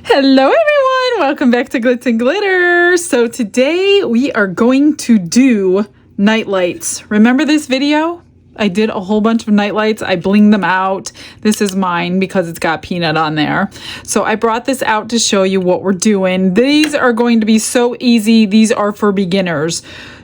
Hello everyone, welcome back to Glitz and Glitter. So today we are going to do night lights. Remember this video? I did a whole bunch of night lights. I blinged them out. This is mine because it's got peanut on there. So I brought this out to show you what we're doing. These are going to be so easy. These are for beginners.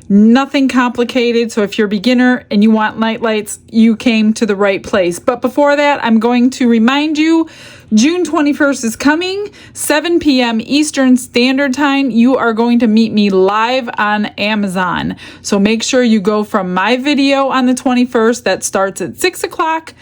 Nothing complicated. So if you're a beginner and you want night lights, you came to the right place. But before that, I'm going to remind you, June 21st is coming, 7 p.m. Eastern Standard Time. You are going to meet me live on Amazon. So make sure you go from my video on the 21st that starts at 6 o'clock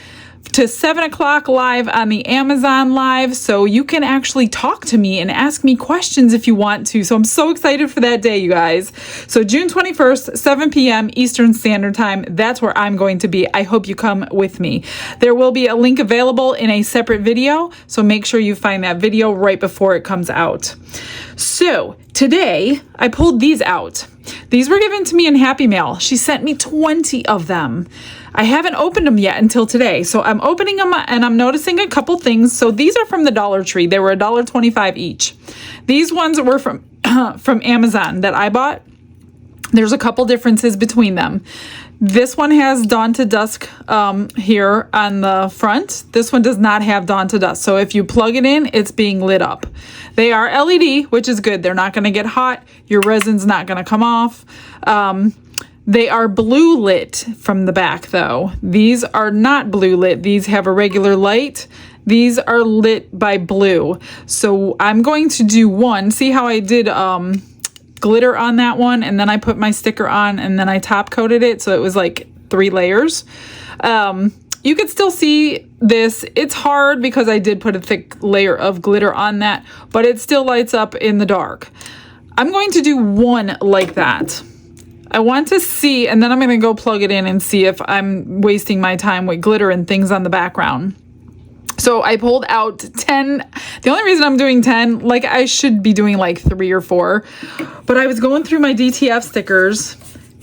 to 7 o'clock live on the Amazon Live, so you can actually talk to me and ask me questions if you want to. So I'm so excited for that day, you guys. So June 21st, 7 p.m. Eastern Standard Time, that's where I'm going to be. I hope you come with me. There will be a link available in a separate video, so make sure you find that video right before it comes out. So today, I pulled these out. These were given to me in Happy Mail. She sent me 20 of them. I haven't opened them yet until today. So I'm opening them and I'm noticing a couple things. So these are from the Dollar Tree. They were $1.25 each. These ones were from Amazon that I bought. There's a couple differences between them. This one has dawn to dusk here on the front. This one does not have dawn to dusk. So if you plug it in, it's being lit up. They are LED, which is good. They're not going to get hot. Your resin's not going to come off. They are blue lit from the back though. These are not blue lit. These have a regular light. These are lit by blue. So I'm going to do one. See how I did glitter on that one, and then I put my sticker on, and then I top coated it so it was like 3 layers. You could still see this. It's hard because I did put a thick layer of glitter on that, but it still lights up in the dark. I'm going to do one like that. I want to see, and then I'm going to go plug it in and see if I'm wasting my time with glitter and things on the background. So I pulled out 10. The only reason I'm doing 10, like I should be doing like 3 or 4, but I was going through my DTF stickers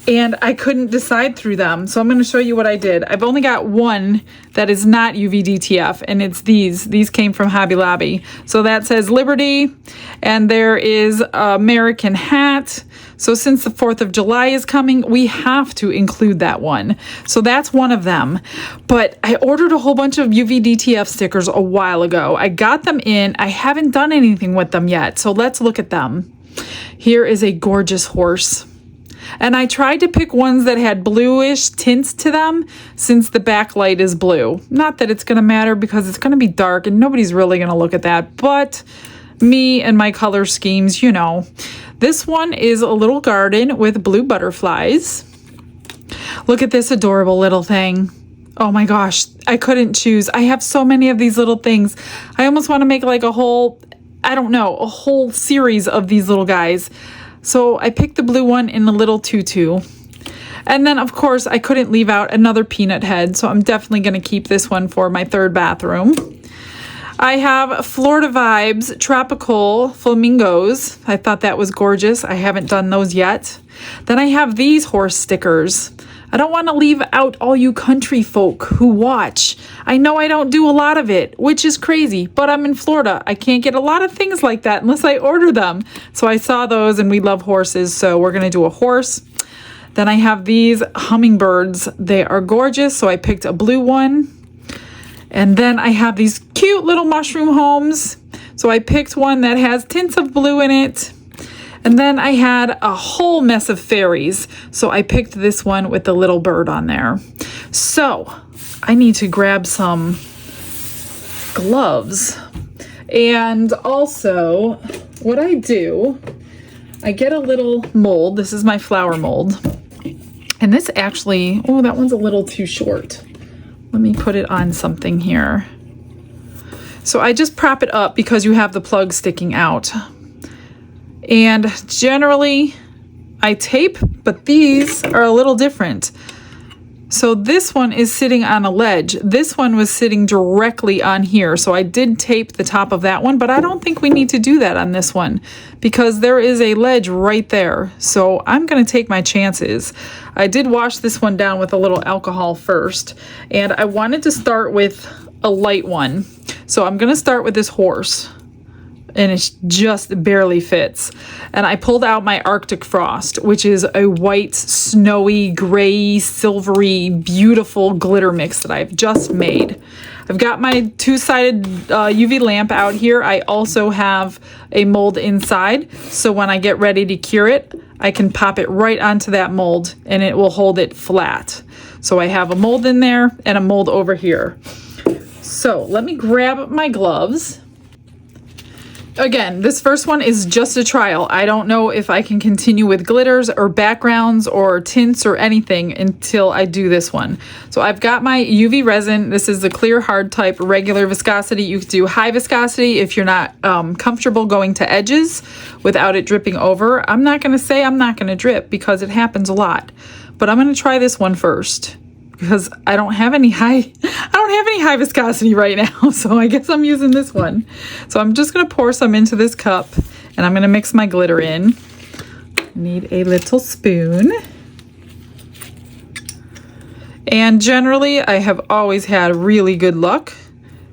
and I couldn't decide through them. So I'm going to show you what I did. I've only got one that is not UV DTF, and it's these. These came from Hobby Lobby. So that says Liberty, and there is American hat. So since the 4th of July is coming, we have to include that one. So that's one of them. But I ordered a whole bunch of UV DTF stickers a while ago. I got them in. I haven't done anything with them yet. So let's look at them. Here is a gorgeous horse. And I tried to pick ones that had bluish tints to them since the backlight is blue. Not that it's going to matter because it's going to be dark and nobody's really going to look at that. But me and my color schemes, you know. This one is a little garden with blue butterflies. Look at this adorable little thing. Oh my gosh, I couldn't choose. I have so many of these little things. I almost want to make like a whole, I don't know, a whole series of these little guys. So I picked the blue one in a little tutu. And then, of course, I couldn't leave out another peanut head, so I'm definitely going to keep this one for my 3rd bathroom. I have Florida Vibes Tropical Flamingos. I thought that was gorgeous. I haven't done those yet. Then I have these horse stickers. I don't want to leave out all you country folk who watch. I know I don't do a lot of it, which is crazy, but I'm in Florida. I can't get a lot of things like that unless I order them. So I saw those, and we love horses, so we're going to do a horse. Then I have these hummingbirds. They are gorgeous, so I picked a blue one. And then I have these cute little mushroom homes. So I picked one that has tints of blue in it. And then I had a whole mess of fairies. So I picked this one with the little bird on there. So I need to grab some gloves. And also what I do, I get a little mold. This is my flower mold. And this actually, oh, that one's a little too short. Let me put it on something here. So I just prop it up because you have the plug sticking out. And generally I tape, but these are a little different. So this one is sitting on a ledge. This one was sitting directly on here. So I did tape the top of that one, but I don't think we need to do that on this one because there is a ledge right there. So I'm going to take my chances. I did wash this one down with a little alcohol first, and I wanted to start with a light one. So I'm going to start with this horse. and it just barely fits. And I pulled out my Arctic Frost, which is a white, snowy, gray, silvery, beautiful glitter mix that I've just made. I've got my two-sided UV lamp out here. I also have a mold inside, so when I get ready to cure it, I can pop it right onto that mold and it will hold it flat. So I have a mold in there and a mold over here. So let me grab my gloves. Again, this first one is just a trial. I don't know if I can continue with glitters or backgrounds or tints or anything until I do this one. So I've got my UV resin. This is the clear hard type, regular viscosity. You could do high viscosity if you're not comfortable going to edges without it dripping over. I'm not gonna say I'm not gonna drip because it happens a lot, but I'm gonna try this one first because I don't have any high viscosity right now, so I guess I'm using this one. So I'm just gonna pour some into this cup and I'm gonna mix my glitter in. Need a little spoon. And generally, I have always had really good luck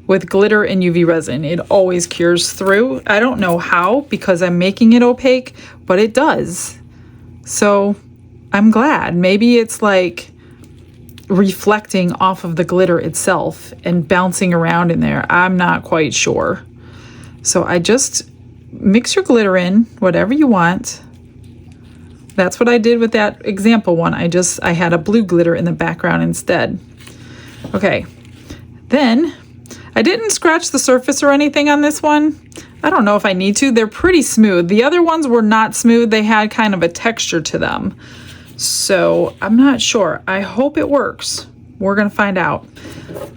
with glitter and UV resin. It always cures through. I don't know how because I'm making it opaque, but it does. So I'm glad. Maybe it's like reflecting off of the glitter itself and bouncing around in there. I'm not quite sure. So I just mix your glitter in, whatever you want. That's what I did with that example one. I had a blue glitter in the background instead. Okay, then I didn't scratch the surface or anything on this one. I don't know if I need to. They're pretty smooth. The other ones were not smooth. They had kind of a texture to them. So I'm not sure. I hope it works. We're gonna find out.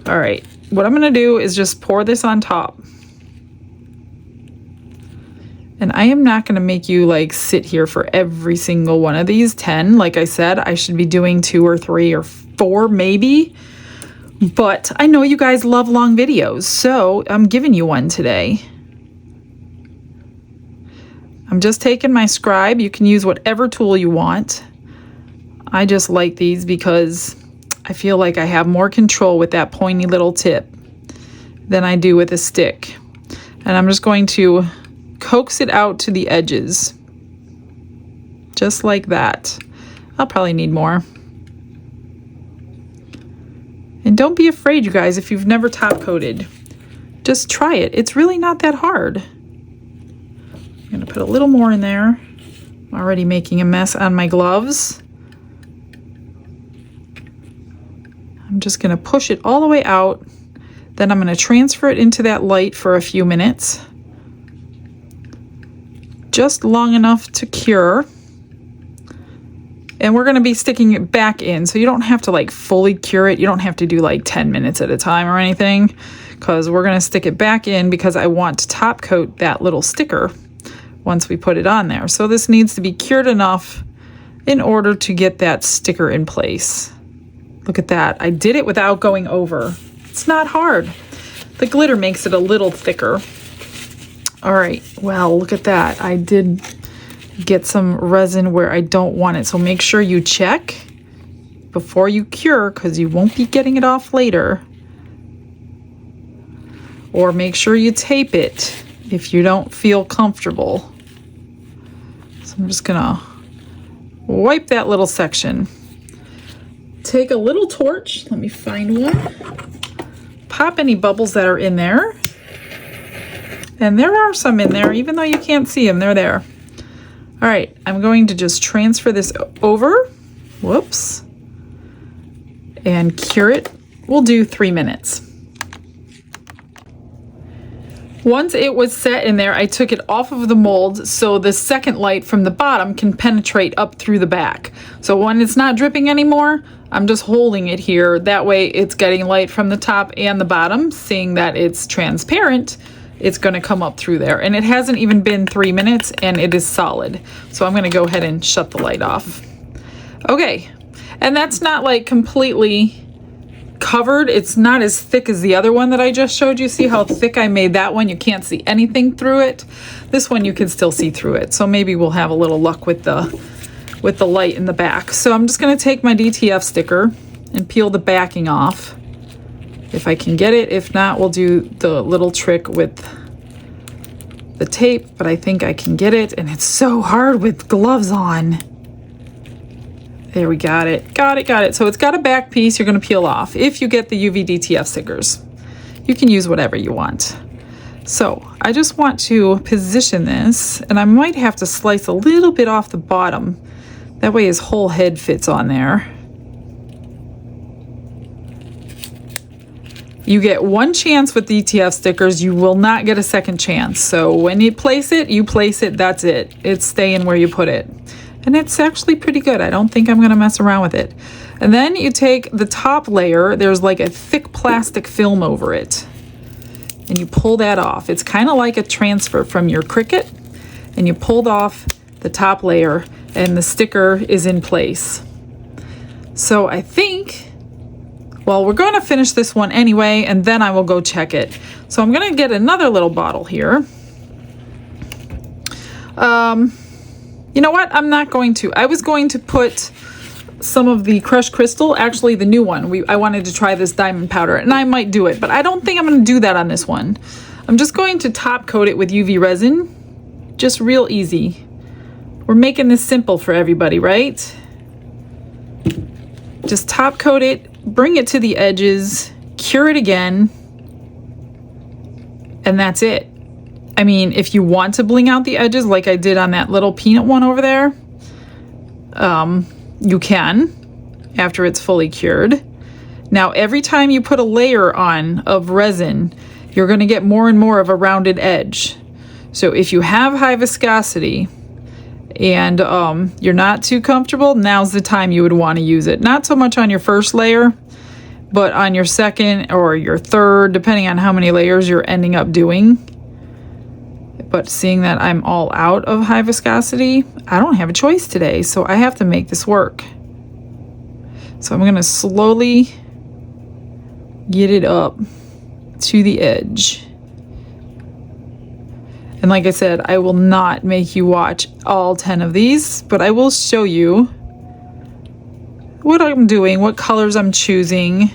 All right, what I'm gonna do is just pour this on top. And I am not gonna make you like sit here for every single one of these 10. Like I said, I should be doing 2 or 3 or 4 maybe. But I know you guys love long videos, so I'm giving you one today. I'm just taking my scribe. You can use whatever tool you want. I just like these because I feel like I have more control with that pointy little tip than I do with a stick. And I'm just going to coax it out to the edges. Just like that. I'll probably need more. And don't be afraid, you guys, if you've never top coated. Just try it. It's really not that hard. I'm gonna put a little more in there. I'm already making a mess on my gloves. I'm just gonna push it all the way out. Then I'm gonna transfer it into that light for a few minutes. Just long enough to cure. And we're gonna be sticking it back in, so you don't have to like fully cure it. You don't have to do like 10 minutes at a time or anything, because we're gonna stick it back in because I want to top coat that little sticker once we put it on there. So this needs to be cured enough in order to get that sticker in place. Look at that. I did it without going over. It's not hard. The glitter makes it a little thicker. All right, well, look at that. I did get some resin where I don't want it. So make sure you check before you cure because you won't be getting it off later. Or make sure you tape it if you don't feel comfortable. So I'm just gonna wipe that little section. Take a little torch, let me find one. Pop any bubbles that are in there. And there are some in there, even though you can't see them, they're there. All right, I'm going to just transfer this over, whoops, and cure it. We'll do 3 minutes. Once it was set in there, I took it off of the mold so the second light from the bottom can penetrate up through the back. So when it's not dripping anymore, I'm just holding it here. That way it's getting light from the top and the bottom. Seeing that it's transparent, it's gonna come up through there. And it hasn't even been 3 minutes and it is solid. So I'm gonna go ahead and shut the light off. Okay, and that's not like completely covered. It's not as thick as the other one that I just showed you. See how thick I made that one? You can't see anything through it. This one you can still see through it. So maybe we'll have a little luck with the light in the back. So I'm just gonna take my DTF sticker and peel the backing off. If I can get it. If not, we'll do the little trick with the tape, but I think I can get it, and it's so hard with gloves on. There, we got it. Got it. So it's got a back piece you're going to peel off if you get the UV DTF stickers. You can use whatever you want. So I just want to position this, and I might have to slice a little bit off the bottom. That way his whole head fits on there. You get one chance with DTF stickers. You will not get a second chance. So when you place it, that's it. It's staying where you put it. And it's actually pretty good. I don't think I'm gonna mess around with it. And then you take the top layer, there's like a thick plastic film over it. And you pull that off. It's kind of like a transfer from your Cricut. And you pulled off the top layer and the sticker is in place. So I think, well, we're going to finish this one anyway, and then I will go check it. So I'm going to get another little bottle here. You know what? I'm not going to. I was going to put some of the crushed crystal, actually the new one. I wanted to try this diamond powder, and I might do it, but I don't think I'm going to do that on this one. I'm just going to top coat it with UV resin. Just real easy. We're making this simple for everybody, right? Just top coat it. Bring it to the edges, cure it again, and that's it. I mean, if you want to bling out the edges like I did on that little peanut one over there, you can after it's fully cured. Now, every time you put a layer on of resin, you're going to get more and more of a rounded edge. So if you have high viscosity and you're not too comfortable, now's the time you would want to use it. Not so much on your first layer, but on your second or your third, depending on how many layers you're ending up doing. But seeing that I'm all out of high viscosity, I don't have a choice today, so I have to make this work. So I'm going to slowly get it up to the edge. And like I said, I will not make you watch all 10 of these, but I will show you what I'm doing, what colors I'm choosing.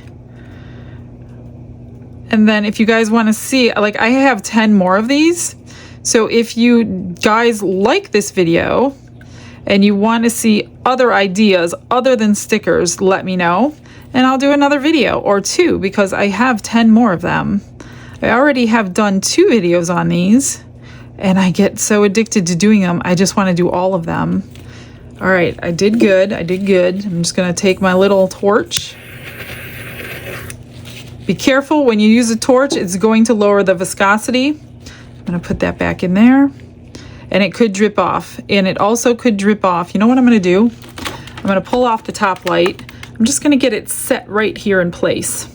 And then if you guys want to see, like I have 10 more of these. So if you guys like this video and you want to see other ideas other than stickers, let me know. And I'll do another video or two because I have 10 more of them. I already have done 2 videos on these. And I get so addicted to doing them, I just want to do all of them. All right, I did good. I'm just going to take my little torch. Be careful when you use a torch, it's going to lower the viscosity. I'm going to put that back in there. And it could drip off. And it also could drip off. You know what I'm going to do? I'm going to pull off the top light. I'm just going to get it set right here in place.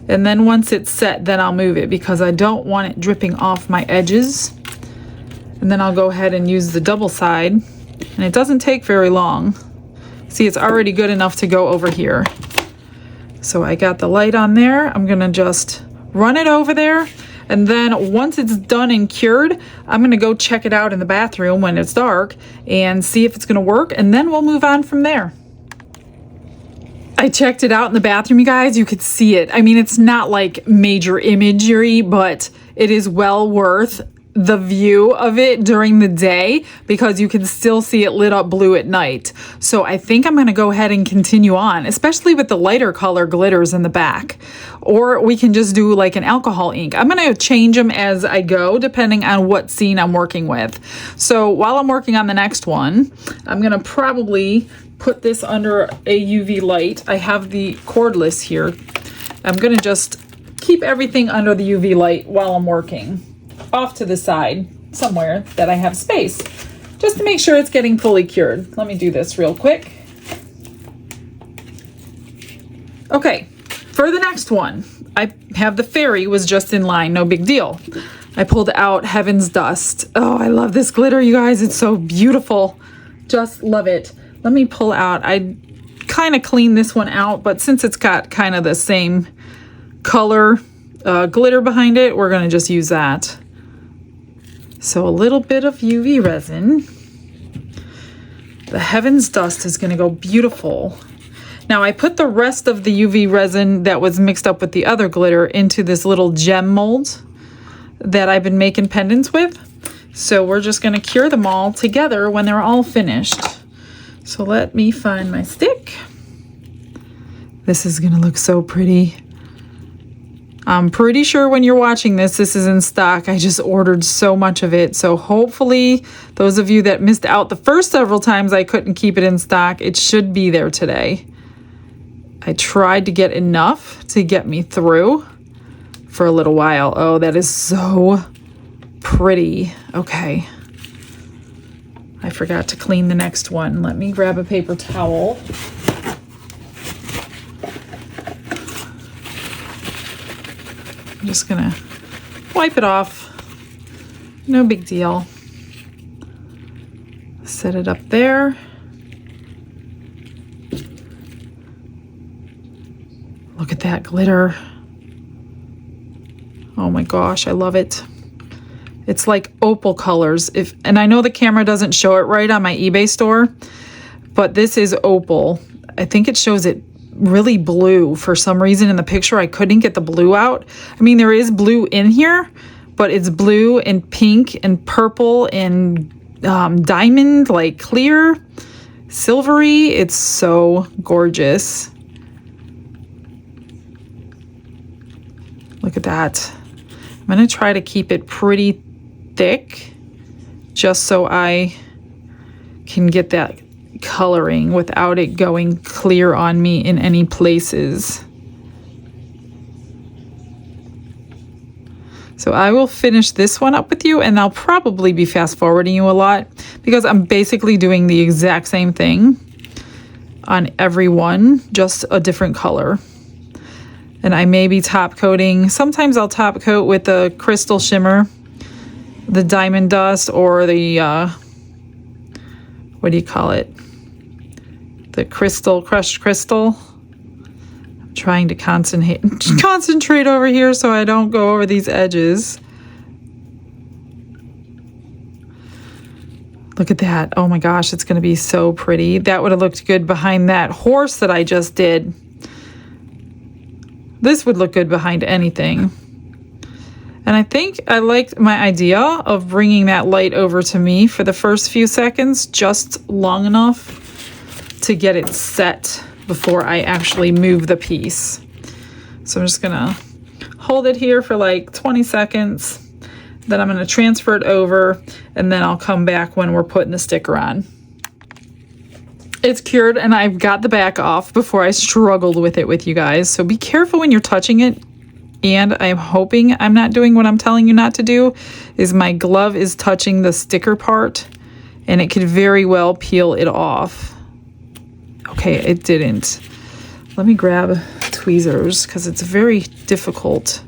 And then once it's set, then I'll move it because I don't want it dripping off my edges. And then I'll go ahead and use the double side. And it doesn't take very long. See, it's already good enough to go over here. So I got the light on there. I'm gonna just run it over there. And then once it's done and cured, I'm gonna go check it out in the bathroom when it's dark and see if it's gonna work. And then we'll move on from there. I checked it out in the bathroom, you guys. You could see it. I mean, it's not like major imagery, but it is well worth the view of it during the day because you can still see it lit up blue at night. So I think I'm going to go ahead and continue on, especially with the lighter color glitters in the back. Or we can just do like an alcohol ink. I'm going to change them as I go depending on what scene I'm working with. So while I'm working on the next one, I'm going to probably put this under a UV light. I have the cordless here. I'm going to just keep everything under the UV light while I'm working. Off to the side somewhere that I have space, just to make sure it's getting fully cured. Let me do this real quick. Okay, for the next one, I have the fairy was just in line, no big deal. I pulled out Heaven's Dust. Oh, I love this glitter, you guys. It's so beautiful. Just love it. Let me pull out. I kind of cleaned this one out, but since it's got kind of the same color glitter behind it, we're going to just use that. So a little bit of UV resin. The Heaven's Dust is going to go beautiful. Now I put the rest of the UV resin that was mixed up with the other glitter into this little gem mold. that I've been making pendants with. So we're just going to cure them all together when they're all finished. So let me find my stick. This is going to look so pretty. I'm pretty sure when you're watching this, this is in stock. I just ordered so much of it. So hopefully those of you that missed out the first several times I couldn't keep it in stock, it should be there today. I tried to get enough to get me through for a little while. Oh, that is so pretty. Okay. I forgot to clean the next one. Let me grab a paper towel. I'm just gonna wipe it off. No big deal. Set it up there. Look at that glitter. Oh my gosh, I love it. It's like opal colors. And I know the camera doesn't show it right on my eBay store, but this is opal. I think it shows it really blue. For some reason in the picture I couldn't get the blue out. I mean, there is blue in here, but it's blue and pink and purple and diamond, like clear, silvery. It's so gorgeous. Look at that. I'm going to try to keep it pretty thick just so I can get that coloring without it going clear on me in any places. So I will finish this one up with you, and I'll probably be fast forwarding you a lot because I'm basically doing the exact same thing on every one, just a different color. And I may be top coating. Sometimes I'll top coat with the crystal shimmer, the diamond dust, or the what do you call it? The crystal, crushed crystal. I'm trying to concentrate over here so I don't go over these edges. Look at that. Oh my gosh, it's going to be so pretty. That would have looked good behind that horse that I just did. This would look good behind anything. And I think I liked my idea of bringing that light over to me for the first few seconds, just long enough to get it set before I actually move the piece. So I'm just gonna hold it here for like 20 seconds. Then I'm gonna transfer it over, and then I'll come back when we're putting the sticker on. It's cured and I've got the back off before I struggled with it with you guys. So be careful when you're touching it. And I'm hoping I'm not doing what I'm telling you not to do, is my glove is touching the sticker part and it could very well peel it off. Okay, it didn't. Let me grab tweezers because it's very difficult.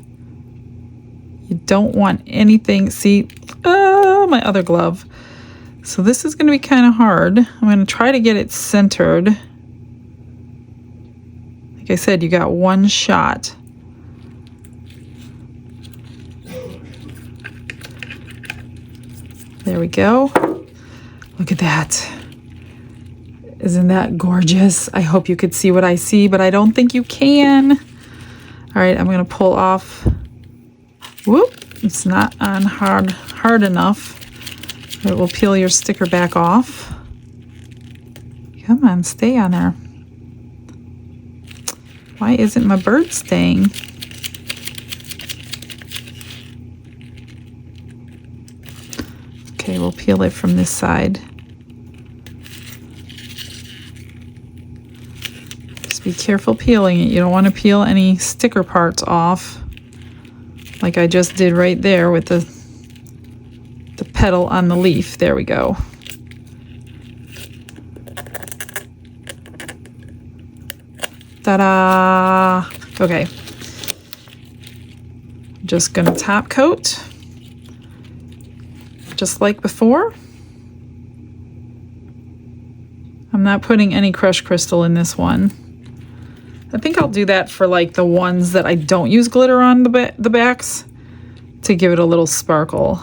You don't want anything, see, oh, my other glove. So this is gonna be kind of hard. I'm gonna try to get it centered. Like I said, you got one shot. There we go. Look at that. Isn't that gorgeous? I hope you could see what I see, but I don't think you can. All right, I'm gonna pull off. Whoop, it's not on hard enough. It will peel your sticker back off. Come on, stay on there. Why isn't my bird staying? Okay, we'll peel it from this side. Just be careful peeling it. You don't want to peel any sticker parts off, like I just did right there with the petal on the leaf. There we go. Ta-da! Okay. Just gonna top coat, just like before. I'm not putting any crushed crystal in this one. I think I'll do that for like the ones that I don't use glitter on the backs, to give it a little sparkle.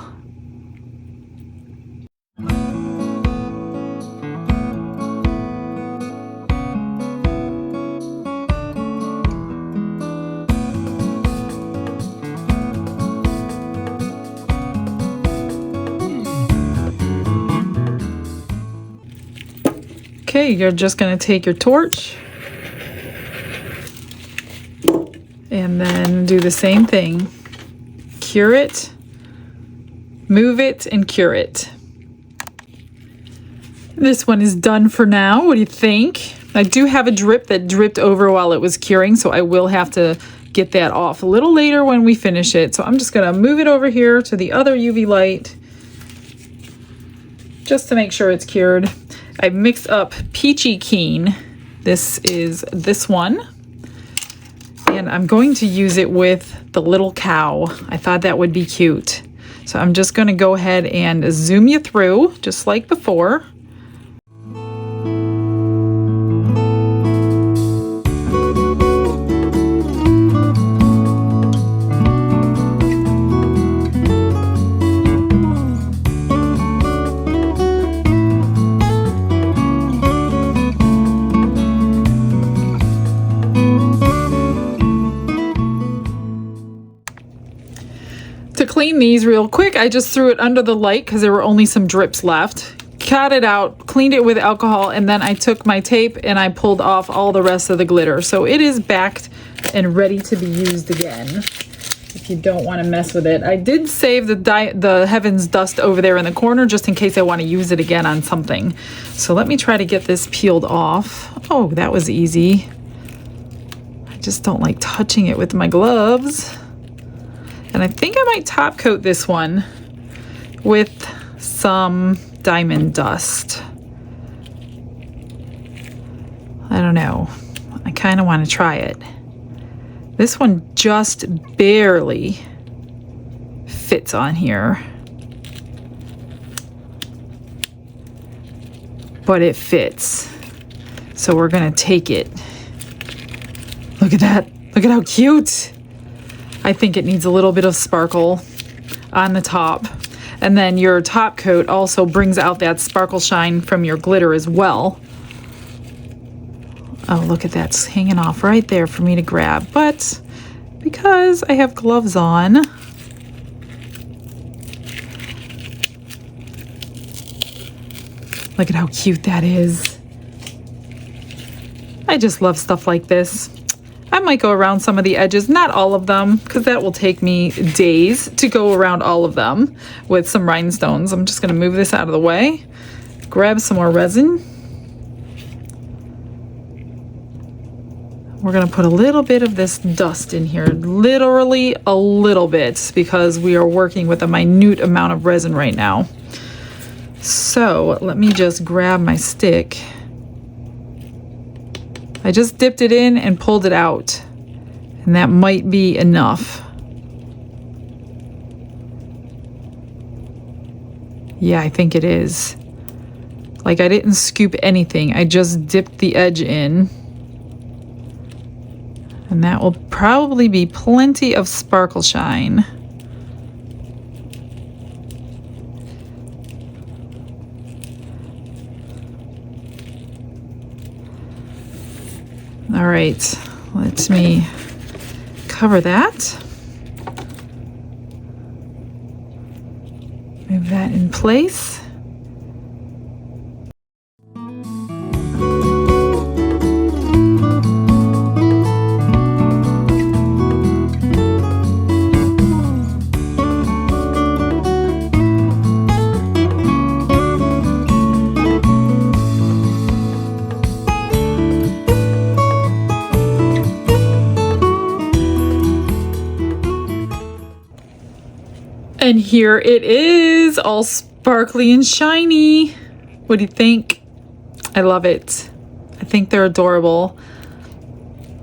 Okay, you're just going to take your torch and then do the same thing. Cure it, move it, and cure it. This one is done for now. What do you think? I do have a drip that dripped over while it was curing, so I will have to get that off a little later when we finish it. So I'm just going to move it over here to the other UV light just to make sure it's cured. I mixed up Peachy Keen. This is this one. And I'm going to use it with the little cow. I thought that would be cute. So I'm just going to go ahead and zoom you through just like before. To clean these real quick, I just threw it under the light because there were only some drips left. Cut it out, cleaned it with alcohol, and then I took my tape and I pulled off all the rest of the glitter. So it is backed and ready to be used again if you don't want to mess with it. I did save the Heaven's Dust over there in the corner just in case I want to use it again on something. So let me try to get this peeled off. Oh, that was easy. I just don't like touching it with my gloves. And I think I might top coat this one with some diamond dust. I don't know. I kind of want to try it. This one just barely fits on here. But it fits. So we're going to take it. Look at that. Look at how cute. I think it needs a little bit of sparkle on the top. And then your top coat also brings out that sparkle shine from your glitter as well. Oh, look at that. It's hanging off right there for me to grab. But because I have gloves on, look at how cute that is. I just love stuff like this. I might go around some of the edges, not all of them, because that will take me days to go around all of them with some rhinestones. I'm just going to move this out of the way, grab some more resin. We're going to put a little bit of this dust in here, literally a little bit, because we are working with a minute amount of resin right now. So let me just grab my stick. I just dipped it in and pulled it out, and that might be enough. Yeah, I think it is. Like, I didn't scoop anything. I just dipped the edge in. And that will probably be plenty of sparkle shine. All right, let me cover that. Move that in place. And here it is, all sparkly and shiny. What do you think? I love it. I think they're adorable.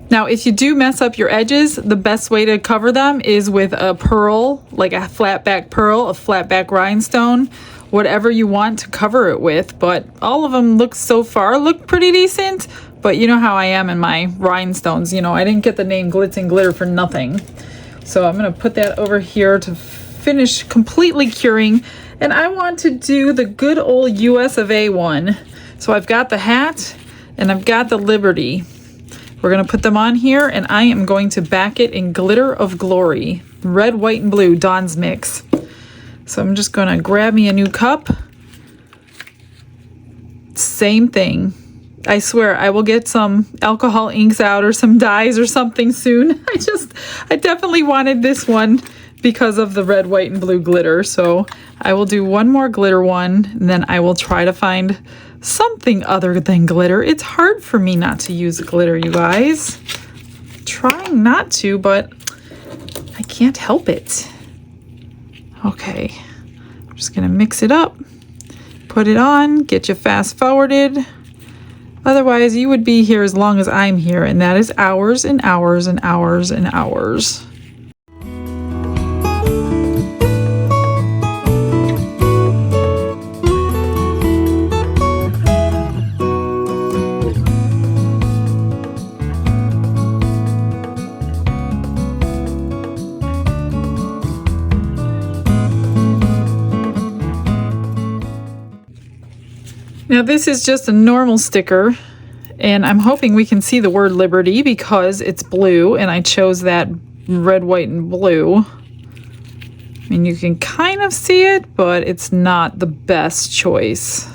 Now, if you do mess up your edges, the best way to cover them is with a pearl, like a flat back pearl, a flat back rhinestone, whatever you want to cover it with. But all of them look so far look pretty decent. But you know how I am in my rhinestones. You know, I didn't get the name Glitz and Glitter for nothing. So I'm going to put that over here to finish completely curing. And I want to do the good old US of A one. So I've got the hat and I've got the Liberty. We're going to put them on here, and I am going to back it in Glitter of Glory. Red, white, and blue, Dawn's Mix. So I'm just going to grab me a new cup. Same thing. I swear I will get some alcohol inks out or some dyes or something soon. I definitely wanted this one because of the red, white, and blue glitter. So I will do one more glitter one, and then I will try to find something other than glitter. It's hard for me not to use glitter, you guys. Trying not to, but I can't help it. Okay, I'm just gonna mix it up, put it on, get you fast forwarded. Otherwise, you would be here as long as I'm here, and that is hours and hours and hours and hours. Now this is just a normal sticker, and I'm hoping we can see the word Liberty because it's blue, and I chose that red, white, and blue. I mean, you can kind of see it, but it's not the best choice.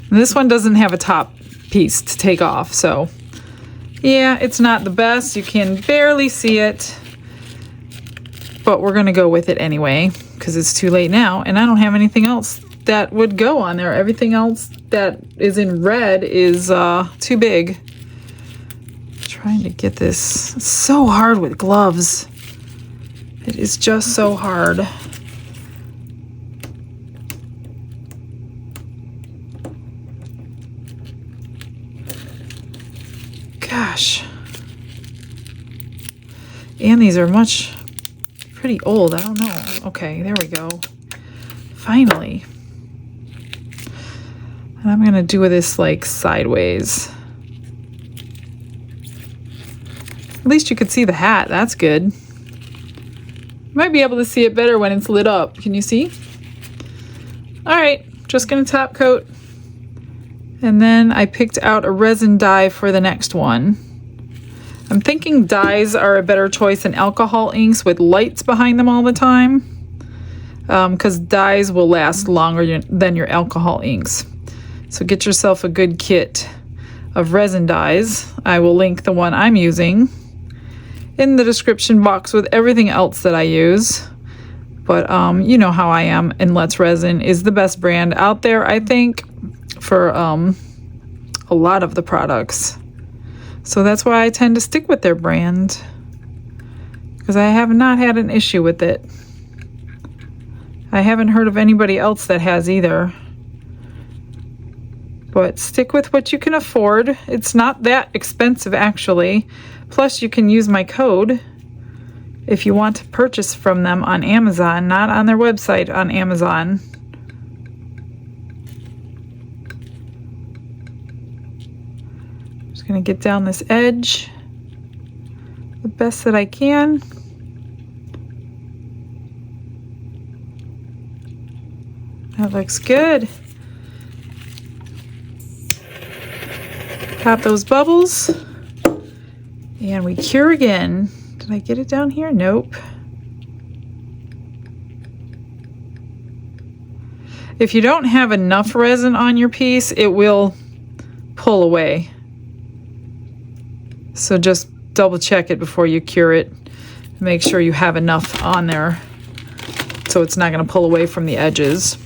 This one doesn't have a top piece to take off, so yeah, it's not the best. You can barely see it. But we're going to go with it anyway because it's too late now, and I don't have anything else that would go on there. Everything else that is in red is too big. Trying to get this. It's so hard with gloves. It is just so hard. Gosh. And these are pretty old. I don't know. Okay, there we go. Finally. And I'm gonna do this like sideways. At least you could see the hat. That's good. You might be able to see it better when it's lit up. Can you see? All right, just gonna top coat. And then I picked out a resin dye for the next one. I'm thinking dyes are a better choice than alcohol inks with lights behind them all the time, because dyes will last longer than your alcohol inks. So get yourself a good kit of resin dyes. I will link the one I'm using in the description box with everything else that I use. But you know how I am, and Let's Resin is the best brand out there, I think, for a lot of the products. So that's why I tend to stick with their brand, because I have not had an issue with it. I haven't heard of anybody else that has either. But stick with what you can afford. It's not that expensive, actually. Plus, you can use my code if you want to purchase from them on Amazon, not on their website, on Amazon. Gonna get down this edge the best that I can. That looks good. Pop those bubbles and we cure again. Did I get it down here? Nope. If you don't have enough resin on your piece, it will pull away. So just double check it before you cure it. Make sure you have enough on there so it's not going to pull away from the edges.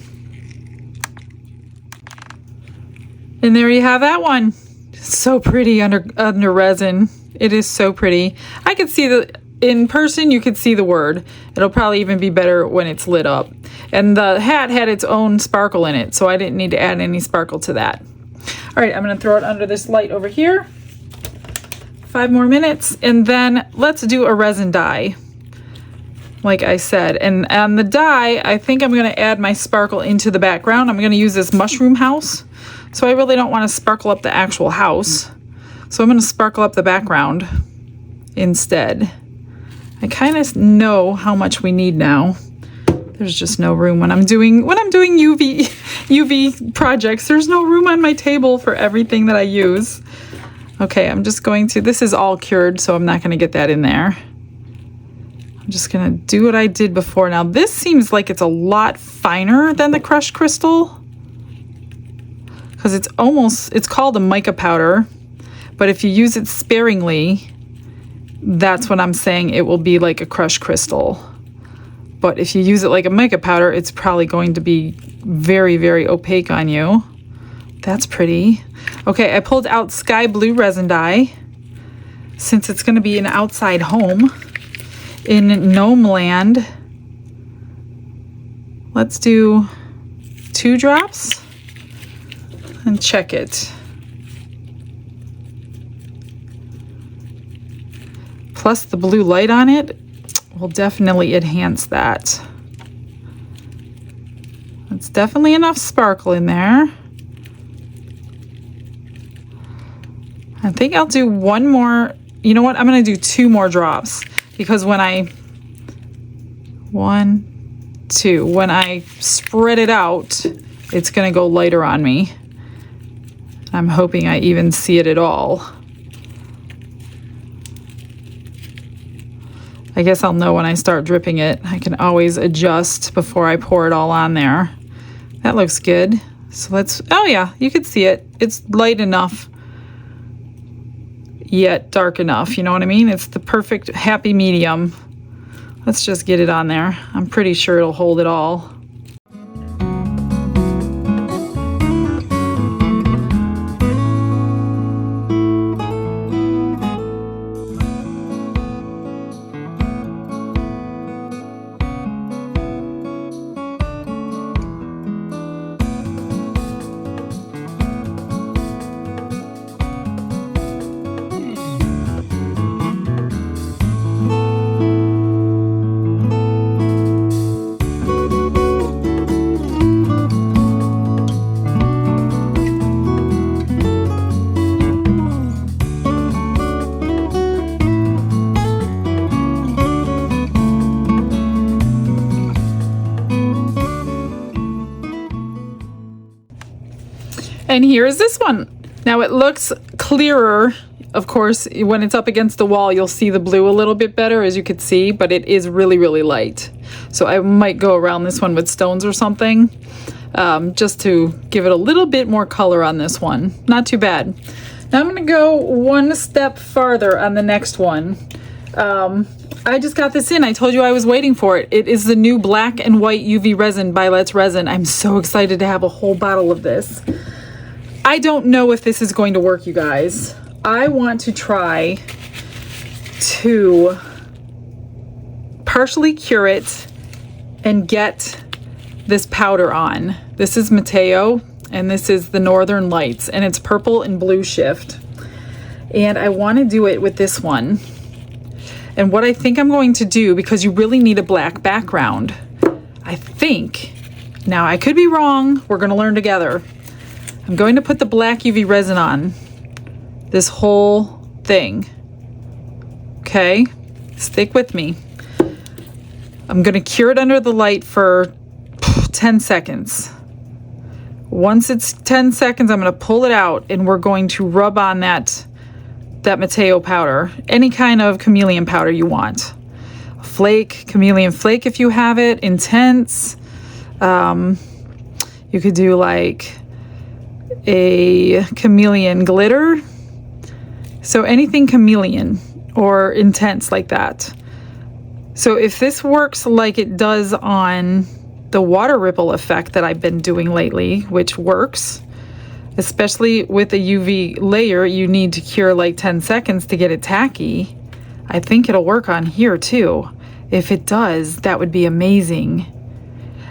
And there you have that one. So pretty under resin. It is so pretty. I could see in person you could see the word. It'll probably even be better when it's lit up. And the hat had its own sparkle in it, so I didn't need to add any sparkle to that. All right, I'm going to throw it under this light over here. 5 more minutes, and then let's do a resin dye, like I said. And on the dye, I think I'm going to add my sparkle into the background. I'm going to use this mushroom house, so I really don't want to sparkle up the actual house. So I'm going to sparkle up the background instead. I kind of know how much we need now. There's just no room when I'm doing UV projects. There's no room on my table for everything that I use. Okay, I'm just going to, this is all cured, so I'm not going to get that in there. I'm I'm just gonna do what I did before. Now this seems like it's a lot finer than the crushed crystal, because it's called a mica powder, but if you use it sparingly, that's what I'm saying, it will be like a crushed crystal. But if you use it like a mica powder, it's probably going to be very, very opaque on you. That's pretty. Okay, I pulled out sky blue resin dye, since it's gonna be an outside home in gnome land. Let's do 2 drops and check it. Plus the blue light on it will definitely enhance that. It's definitely enough sparkle in there. I think I'll do 1 more. You know what? I'm going to do 2 more drops, because when I 1, 2, when I spread it out, it's going to go lighter on me. I'm hoping I even see it at all. I guess I'll know when I start dripping it. I can always adjust before I pour it all on there. That looks good. So let's, oh yeah, you could see it. It's light enough, yet dark enough. You know what I mean? It's the perfect happy medium. Let's just get it on there. I'm pretty sure it'll hold it all. And here's this one. Now it looks clearer. Of course, when it's up against the wall, you'll see the blue a little bit better, as you can see, but it is really, really light. So I might go around this one with stones or something, just to give it a little bit more color on this one. Not too bad. Now I'm gonna go 1 step farther on the next one. I just got this in. I told you I was waiting for it. It is the new black and white UV resin by Let's Resin. I'm so excited to have a whole bottle of this. I don't know if this is going to work, you guys. I want to try to partially cure it and get this powder on. This is Mateo, and this is the Northern Lights, and it's purple and blue shift. And I want to do it with this one. And what I think I'm going to do, because you really need a black background, I think, now I could be wrong, we're going to learn together. I'm going to put the black UV resin on this whole thing. Okay, stick with me. I'm going to cure it under the light for 10 seconds. Once it's 10 seconds, I'm going to pull it out, and we're going to rub on that Mateo powder, any kind of chameleon powder you want. Flake, chameleon flake if you have it, intense. You could do like a chameleon glitter. So anything chameleon or intense like that. So if this works like it does on the water ripple effect that I've been doing lately, which works, especially with a UV layer, you need to cure like 10 seconds to get it tacky. I think it'll work on here too. If it does, that would be amazing.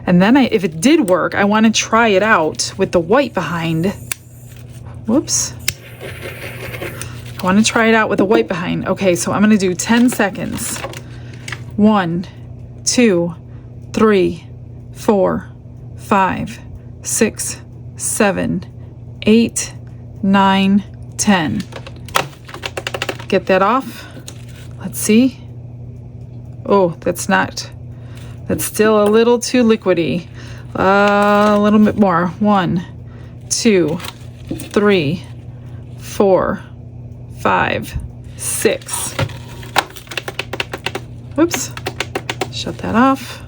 And then if it did work, I want to try it out with the white behind. Whoops. I want to try it out with the white behind. Okay, so I'm going to do 10 seconds. 1, 2, 3, 4, 5, 6, 7, 8, 9, 10. Get that off. Let's see. Oh, that's still a little too liquidy. A little bit more. 1, 2, 3, 4, 5, 6. Whoops. Shut that off.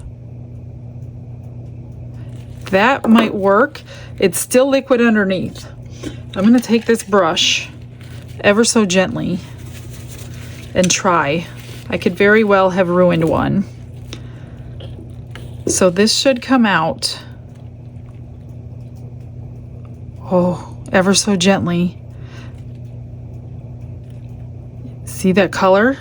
That might work. It's still liquid underneath. I'm going to take this brush ever so gently and try. I could very well have ruined one. So this should come out. Oh, ever so gently. See that color?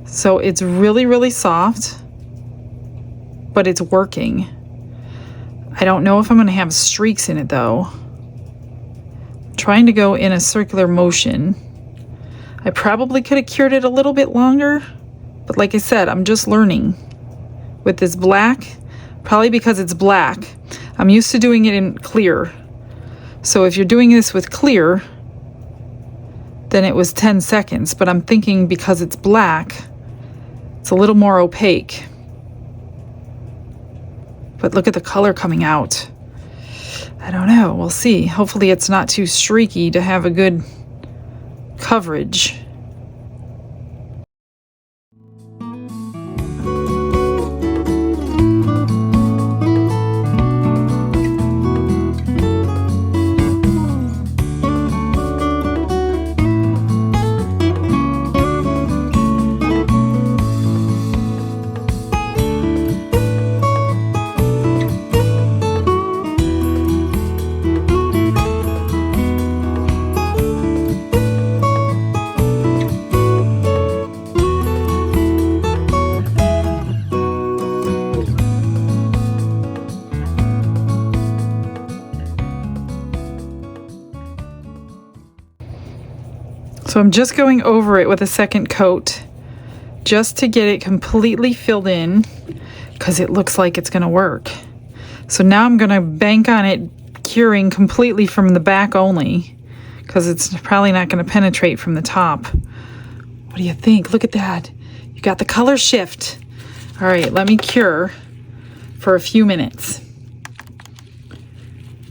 So it's really, really soft, but it's working. I don't know if I'm going to have streaks in it though. I'm trying to go in a circular motion. I probably could have cured it a little bit longer, but like I said, I'm just learning with this black, probably because it's black. I'm used to doing it in clear. So if you're doing this with clear, then it was 10 seconds, but I'm thinking because it's black, it's a little more opaque. But look at the color coming out. I don't know, we'll see. Hopefully it's not too streaky to have a good coverage. So I'm just going over it with a second coat just to get it completely filled in because it looks like it's going to work. So now I'm going to bank on it curing completely from the back only because it's probably not going to penetrate from the top. What do you think? Look at that. You got the color shift. All right, let me cure for a few minutes.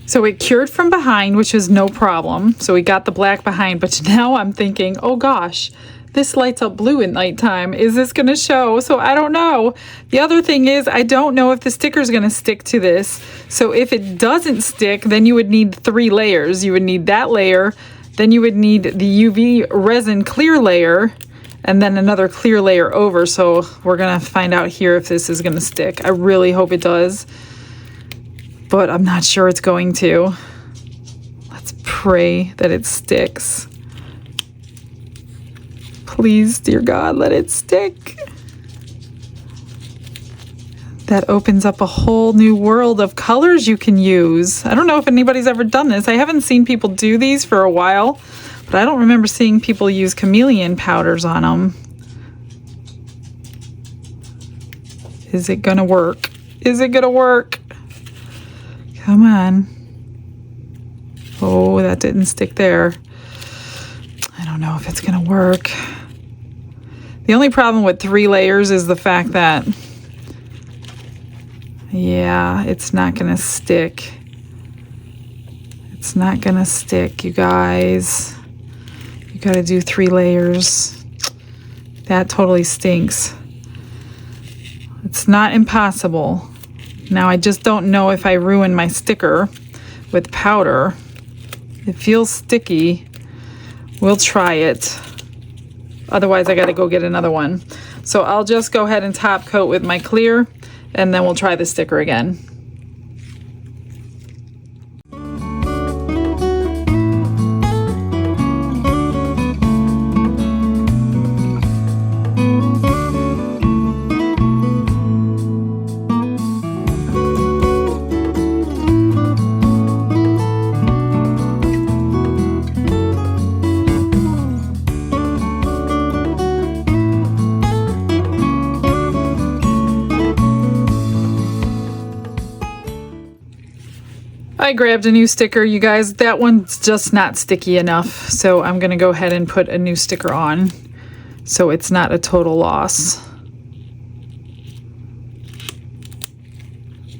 So it cured from behind, which is no problem. So we got the black behind, but now I'm thinking, oh gosh, this lights up blue at nighttime. Is this gonna show? So I don't know. The other thing is, I don't know if the sticker is gonna stick to this. So if it doesn't stick, then you would need 3 layers. You would need that layer, then you would need the UV resin clear layer, and then another clear layer over. So we're gonna find out here if this is gonna stick. I really hope it does, but I'm not sure it's going to. Let's pray that it sticks. Please, dear God, let it stick. That opens up a whole new world of colors you can use. I don't know if anybody's ever done this. I haven't seen people do these for a while, but I don't remember seeing people use chameleon powders on them. Is it gonna work? Is it gonna work? Come on. Oh, that didn't stick there. I don't know if it's gonna work. The only problem with 3 layers is the fact that, yeah, it's not gonna stick. It's not gonna stick, you guys. You gotta do 3 layers. That totally stinks. It's not impossible. Now I just don't know if I ruin my sticker with powder. It feels sticky. We'll try it. Otherwise I gotta go get another one. So I'll just go ahead and top coat with my clear and then we'll try the sticker again. I grabbed a new sticker, you guys. That one's just not sticky enough, so I'm gonna go ahead and put a new sticker on so it's not a total loss.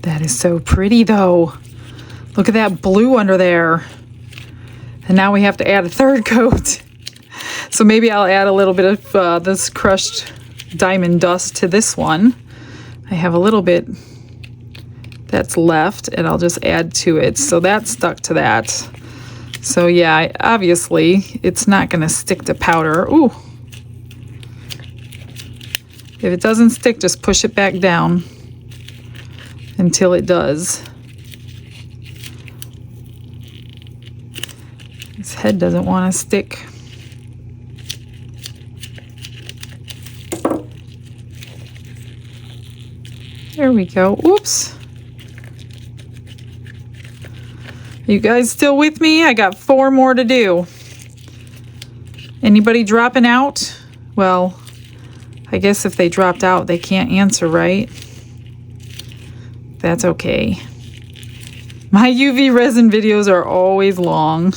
That is so pretty though. Look at that blue under there. And now we have to add a 3rd coat. So maybe I'll add a little bit of this crushed diamond dust to this one. I have a little bit that's left, and I'll just add to it. So that's stuck to that. So yeah, obviously it's not going to stick to powder. Ooh. If it doesn't stick, just push it back down until it does. This head doesn't want to stick. There we go. Oops. You guys still with me? I got 4 more to do. Anybody dropping out? Well, I guess if they dropped out, they can't answer, right? That's okay. My UV resin videos are always long.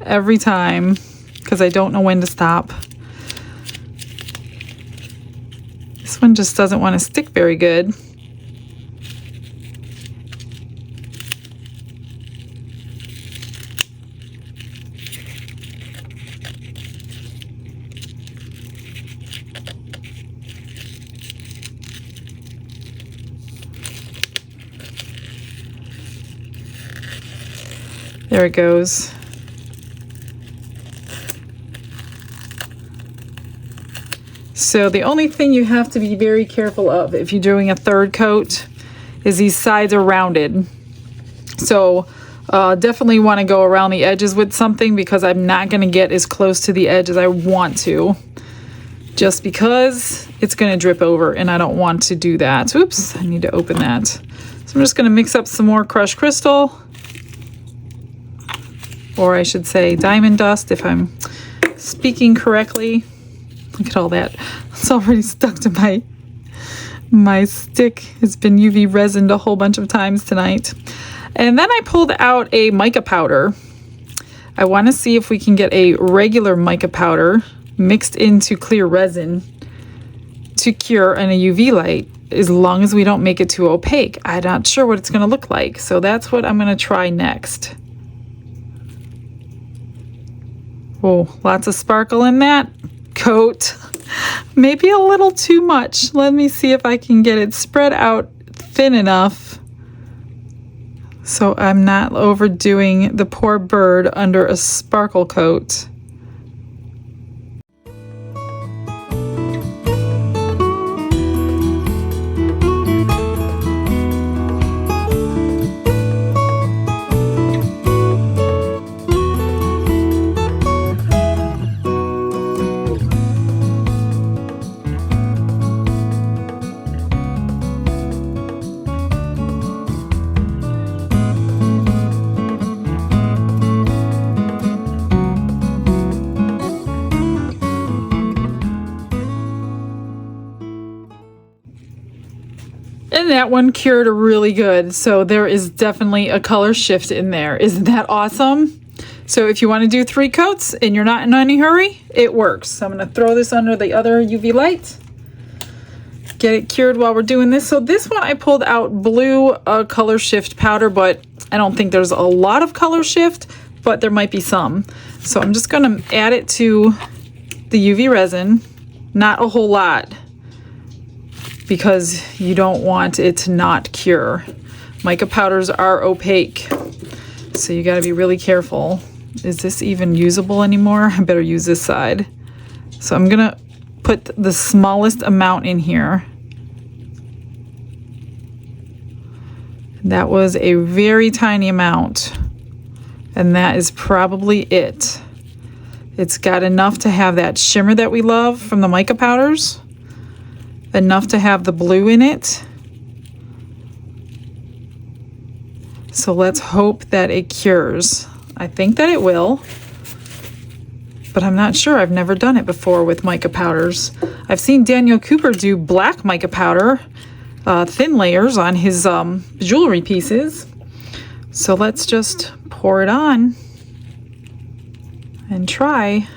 Every time. Because I don't know when to stop. This one just doesn't want to stick very good. There it goes. So the only thing you have to be very careful of if you're doing a third coat is these sides are rounded. So definitely want to go around the edges with something, because I'm not going to get as close to the edge as I want to, just because it's going to drip over and I don't want to do that. Oops, I need to open that. So I'm just going to mix up some more crushed crystal. Or I should say diamond dust, if I'm speaking correctly. Look at all that. It's already stuck to my stick. It's been UV resined a whole bunch of times tonight. And then I pulled out a mica powder. I want to see if we can get a regular mica powder mixed into clear resin to cure in a UV light, as long as we don't make it too opaque. I'm not sure what it's going to look like. So that's what I'm going to try next. Oh, lots of sparkle in that coat. Maybe a little too much. Let me see if I can get it spread out thin enough so I'm not overdoing the poor bird under a sparkle coat. And that one cured really good. So there is definitely a color shift in there. Isn't that awesome? So if you want to do 3 coats and you're not in any hurry, it works. So I'm going to throw this under the other UV light. Get it cured while we're doing this. So this one I pulled out blue color shift powder, but I don't think there's a lot of color shift, but there might be some. So I'm just going to add it to the UV resin. Not a whole lot, because you don't want it to not cure. Mica powders are opaque, so you got to be really careful. Is this even usable anymore? I better use this side. So I'm gonna put the smallest amount in here. That was a very tiny amount, and that is probably it. It's got enough to have that shimmer that we love from the mica powders, enough to have the blue in it. So let's hope that it cures. I think that it will, but I'm not sure. I've never done it before with mica powders. I've seen Daniel Cooper do black mica powder, thin layers on his jewelry pieces. So let's just pour it on and try.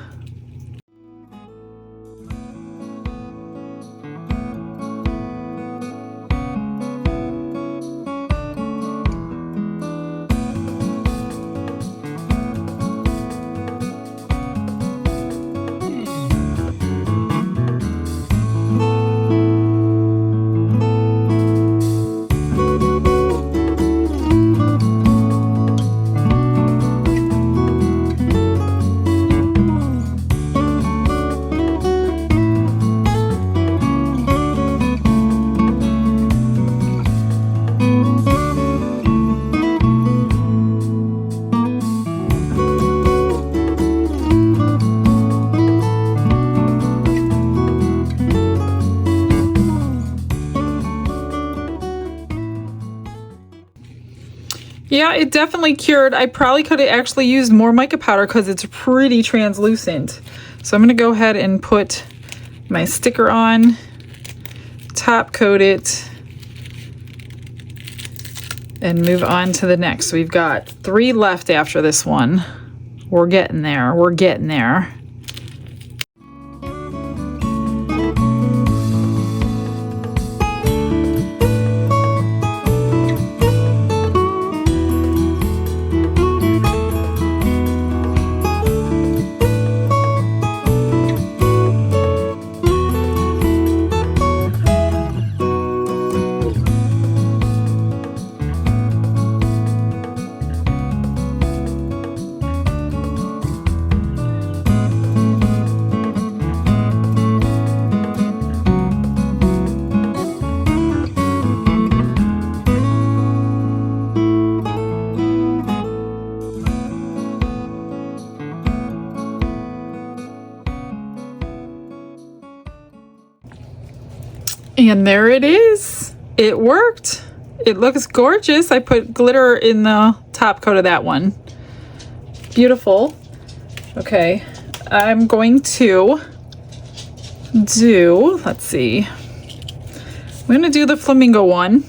Yeah, it definitely cured. I probably could have actually used more mica powder because it's pretty translucent. So I'm going to go ahead and put my sticker on, top coat it, and move on to the next. We've got 3 left after this one. We're getting there. We're getting there. And there it is. It worked. It looks gorgeous. I put glitter in the top coat of that one. Beautiful. Okay, I'm going to do, let's see. I'm going to do the flamingo one.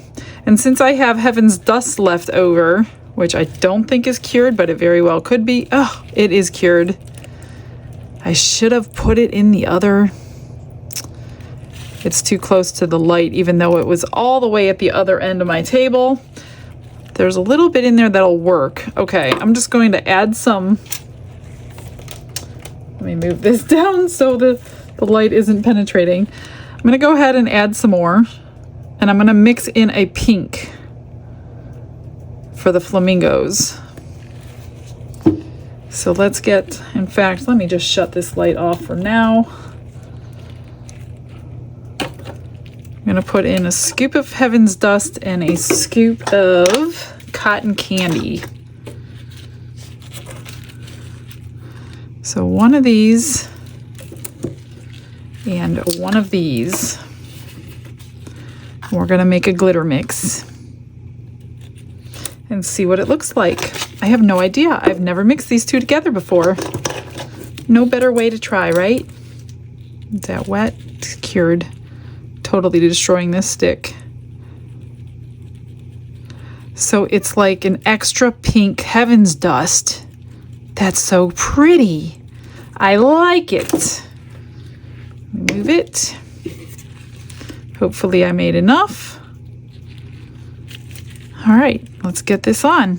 And since I have Heaven's Dust left over, which I don't think is cured, but it very well could be. Oh, it is cured. I should have put it in the other. It's too close to the light, even though it was all the way at the other end of my table. There's a little bit in there that'll work. Okay, I'm just going to add some. Let me move this down so the light isn't penetrating. I'm going to go ahead and add some more. And I'm going to mix in a pink for the flamingos. So let's get, in fact, let me just shut this light off for now. I'm going to put in a scoop of Heaven's Dust and a scoop of cotton candy. So one of these and one of these. We're going to make a glitter mix and see what it looks like. I have no idea. I've never mixed these two together before. No better way to try, right? Is that wet? It's cured. Totally destroying this stick. So it's like an extra pink Heaven's Dust. That's so pretty. I like it. Move it. Hopefully I made enough. All right, let's get this on.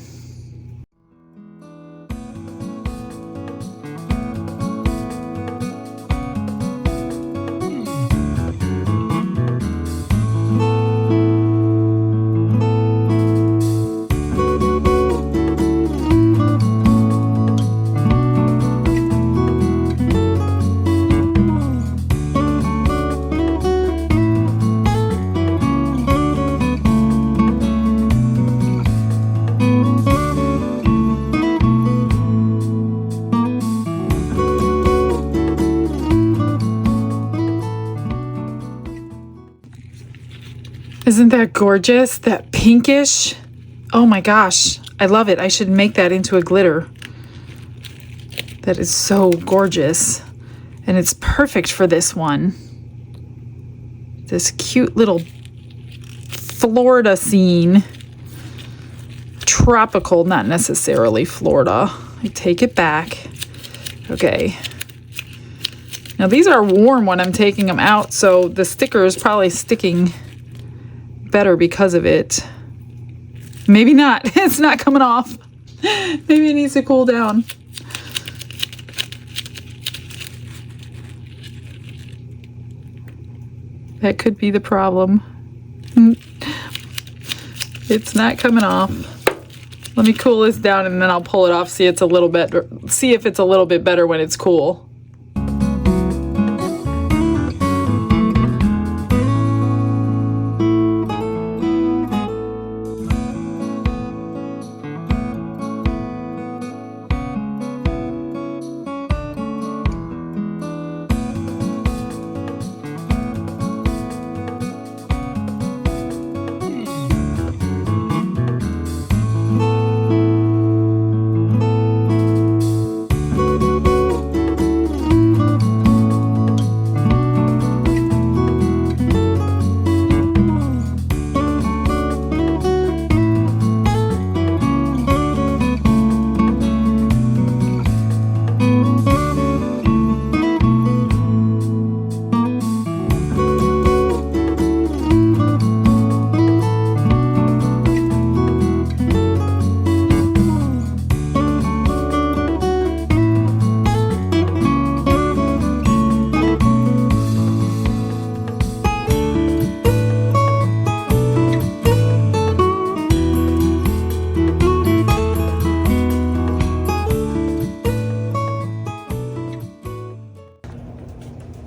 Isn't that gorgeous? That pinkish. Oh my gosh, I love it. I should make that into a glitter. That is so gorgeous. And it's perfect for this one. This cute little Florida scene. Tropical, not necessarily Florida. I take it back. Okay. Now these are warm when I'm taking them out, so the sticker is probably sticking better because of it. Maybe not. It's not coming off. Maybe it needs to cool down. That could be the problem. It's not coming off. Let me cool this down and then I'll pull it off, see if it's a little bit better when it's cool.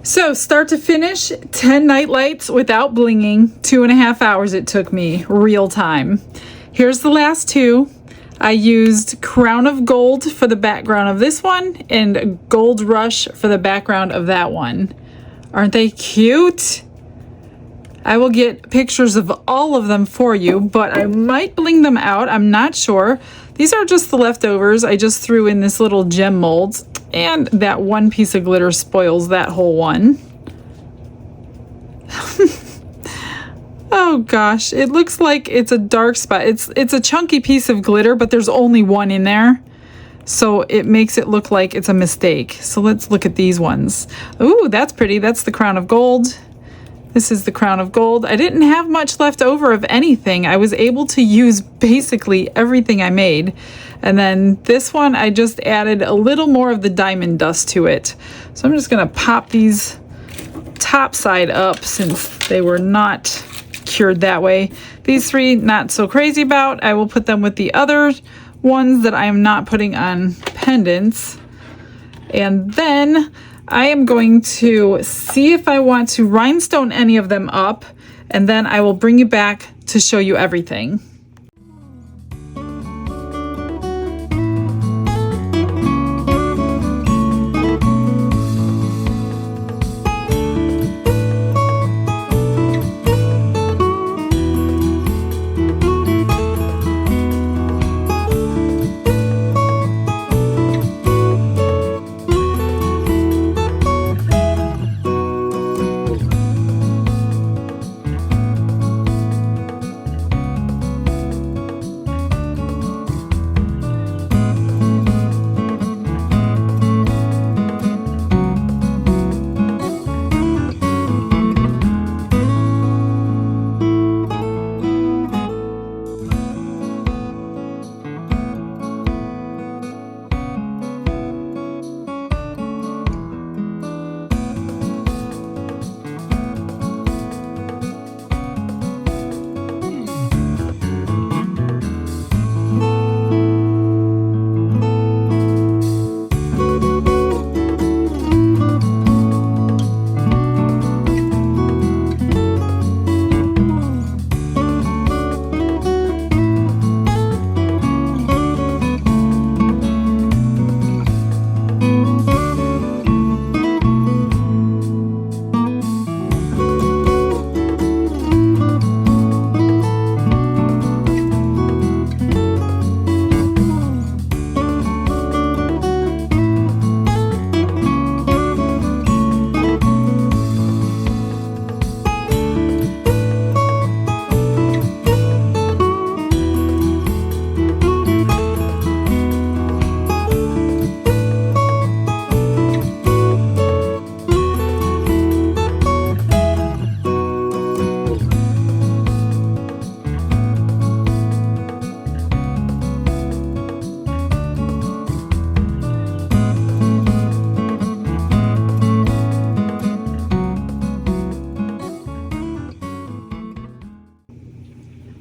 So start to finish, 10 night lights without blinging. 2.5 hours it took me, real time. Here's the last two. I used Crown of Gold for the background of this one and Gold Rush for the background of that one. Aren't they cute? I will get pictures of all of them for you, but I might bling them out. I'm not sure. These are just the leftovers. I just threw in this little gem molds, and that one piece of glitter spoils that whole one. Oh gosh, it looks like it's a dark spot. It's a chunky piece of glitter, but there's only one in there. So it makes it look like it's a mistake. So let's look at these ones. Ooh, that's pretty. That's the Crown of Gold. This is the Crown of Gold. I didn't have much left over of anything. I was able to use basically everything I made. And then this one, I just added a little more of the diamond dust to it. So I'm just gonna pop these top side up since they were not cured that way. These three, not so crazy about. I will put them with the other ones that I am not putting on pendants. And then I am going to see if I want to rhinestone any of them up, and then I will bring you back to show you everything.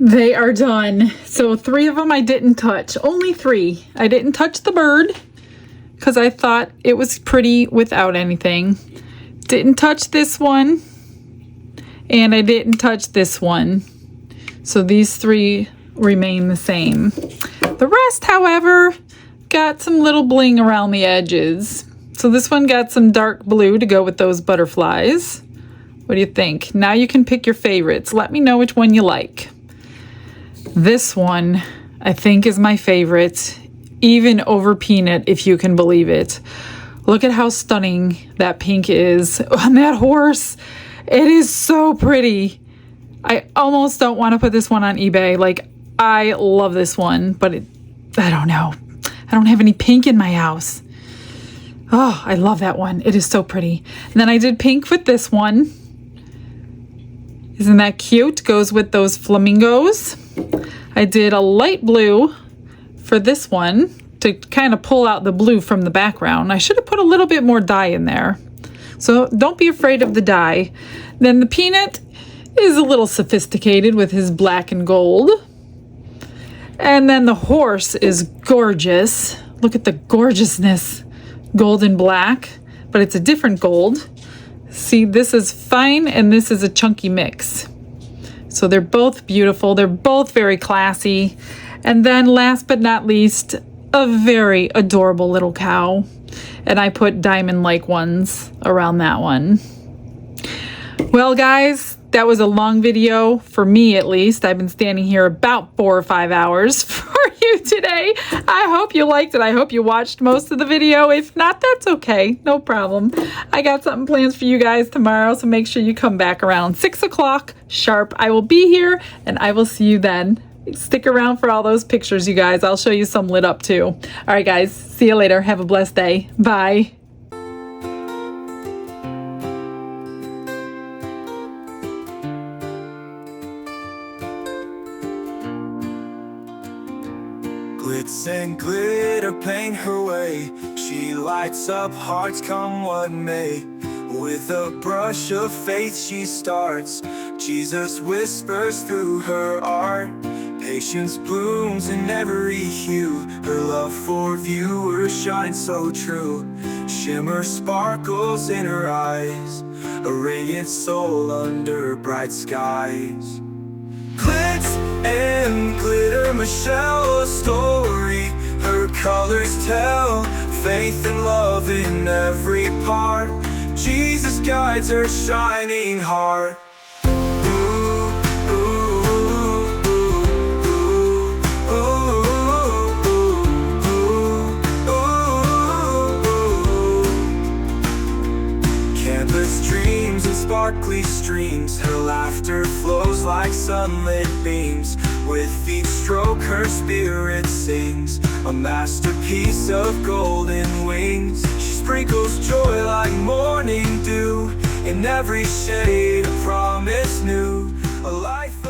They are done. So 3 of them I didn't touch. Only 3. I didn't touch the bird because I thought it was pretty without anything. Didn't touch this one. And I didn't touch this one. So these 3 remain the same. The rest, however, got some little bling around the edges. So this one got some dark blue to go with those butterflies. What do you think? Now you can pick your favorites. Let me know which one you like. This one, I think, is my favorite, even over Peanut, if you can believe it. Look at how stunning that pink is on that horse. It is so pretty. I almost don't want to put this one on eBay. Like, I love this one, but I don't know. I don't have any pink in my house. Oh, I love that one. It is so pretty. And then I did pink with this one. Isn't that cute? Goes with those flamingos. I did a light blue for this one to kind of pull out the blue from the background. I should have put a little bit more dye in there. So don't be afraid of the dye. Then the Peanut is a little sophisticated with his black and gold. And then the horse is gorgeous. Look at the gorgeousness. Gold and black, but it's a different gold. See, this is fine and this is a chunky mix. So they're both beautiful. They're both very classy. And then last but not least, a very adorable little cow. And I put diamond-like ones around that one. Well, guys, that was a long video for me, at least. I've been standing here about 4 or 5 hours for you today. I hope you liked it. I hope you watched most of the video. If not, that's okay. No problem. I got something planned for you guys tomorrow, so make sure you come back around 6 o'clock sharp. I will be here, and I will see you then. Stick around for all those pictures, you guys. I'll show you some lit up, too. All right, guys. See you later. Have a blessed day. Bye. Glitz and glitter paint her way. She lights up hearts come what may. With a brush of faith she starts. Jesus whispers through her art. Patience blooms in every hue. Her love for viewers shines so true. Shimmer sparkles in her eyes. A radiant soul under bright skies. Glitz and glitter, Michelle, a story. Her colors tell faith and love in every part. Jesus guides her shining heart. Canvas dreams and sparkly streams. Her laughter flows like sunlit beams. With each stroke her spirit sings. A masterpiece of golden wings. She sprinkles joy like morning dew. In every shade a promise new. A life